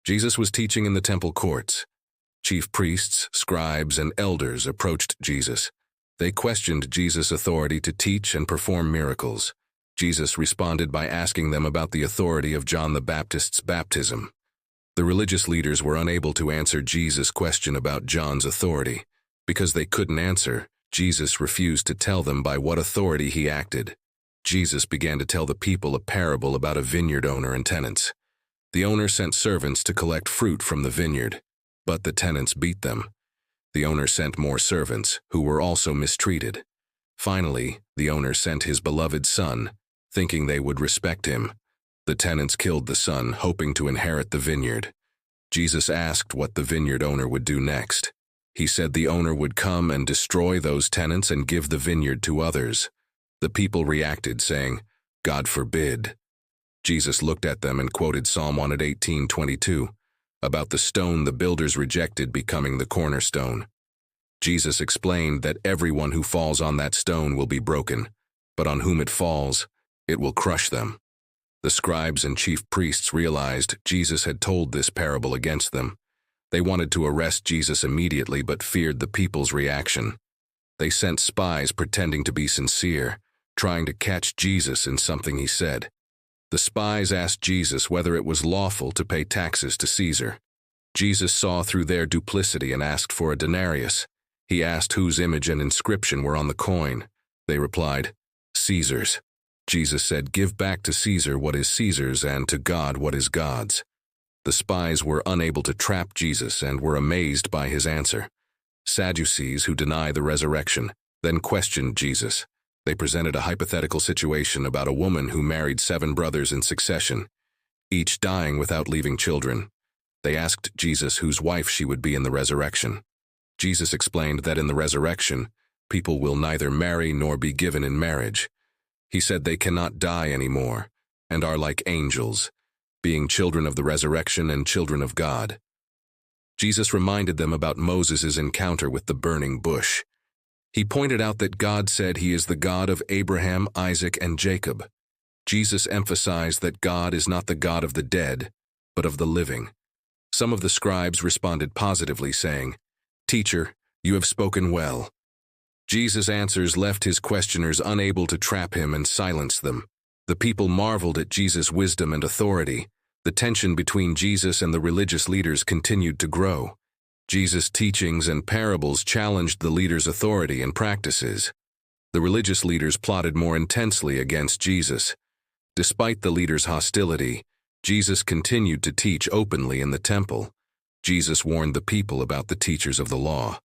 Jesus was teaching in the temple courts. Chief priests, scribes, and elders approached Jesus. They questioned Jesus' authority to teach and perform miracles. Jesus responded by asking them about the authority of John the Baptist's baptism. The religious leaders were unable to answer Jesus' question about John's authority. Because they couldn't answer, Jesus refused to tell them by what authority he acted. Jesus began to tell the people a parable about a vineyard owner and tenants. The owner sent servants to collect fruit from the vineyard, but the tenants beat them. The owner sent more servants, who were also mistreated. Finally, the owner sent his beloved son, thinking they would respect him. The tenants killed the son, hoping to inherit the vineyard. Jesus asked what the vineyard owner would do next. He said the owner would come and destroy those tenants and give the vineyard to others. The people reacted, saying, "God forbid." Jesus looked at them and quoted Psalm 118:22, about the stone the builders rejected becoming the cornerstone. Jesus explained that everyone who falls on that stone will be broken, but on whom it falls, it will crush them. The scribes and chief priests realized Jesus had told this parable against them. They wanted to arrest Jesus immediately but feared the people's reaction. They sent spies pretending to be sincere, trying to catch Jesus in something he said. The spies asked Jesus whether it was lawful to pay taxes to Caesar. Jesus saw through their duplicity and asked for a denarius. He asked whose image and inscription were on the coin. They replied, "Caesar's." Jesus said, "Give back to Caesar what is Caesar's and to God what is God's." The spies were unable to trap Jesus and were amazed by his answer. Sadducees, who deny the resurrection, then questioned Jesus. They presented a hypothetical situation about a woman who married 7 brothers in succession, each dying without leaving children. They asked Jesus whose wife she would be in the resurrection. Jesus explained that in the resurrection, people will neither marry nor be given in marriage. He said they cannot die anymore and are like angels, being children of the resurrection and children of God. Jesus reminded them about Moses' encounter with the burning bush. He pointed out that God said he is the God of Abraham, Isaac, and Jacob. Jesus emphasized that God is not the God of the dead, but of the living. Some of the scribes responded positively, saying, "Teacher, you have spoken well." Jesus' answers left his questioners unable to trap him and silence them. The people marveled at Jesus' wisdom and authority. The tension between Jesus and the religious leaders continued to grow. Jesus' teachings and parables challenged the leaders' authority and practices. The religious leaders plotted more intensely against Jesus. Despite the leaders' hostility, Jesus continued to teach openly in the temple. Jesus warned the people about the teachers of the law.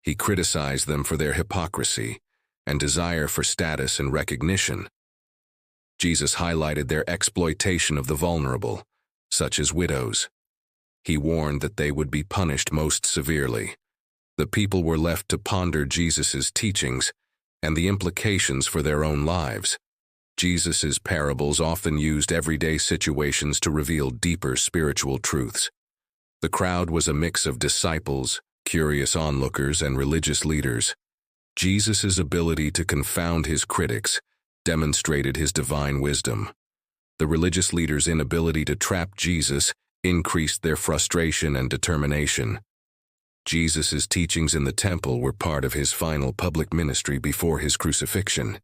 He criticized them for their hypocrisy and desire for status and recognition. Jesus highlighted their exploitation of the vulnerable, such as widows. He warned that they would be punished most severely. The people were left to ponder Jesus' teachings and the implications for their own lives. Jesus' parables often used everyday situations to reveal deeper spiritual truths. The crowd was a mix of disciples, curious onlookers, and religious leaders. Jesus' ability to confound his critics demonstrated his divine wisdom. The religious leaders' inability to trap Jesus increased their frustration and determination. Jesus' teachings in the temple were part of his final public ministry before his crucifixion.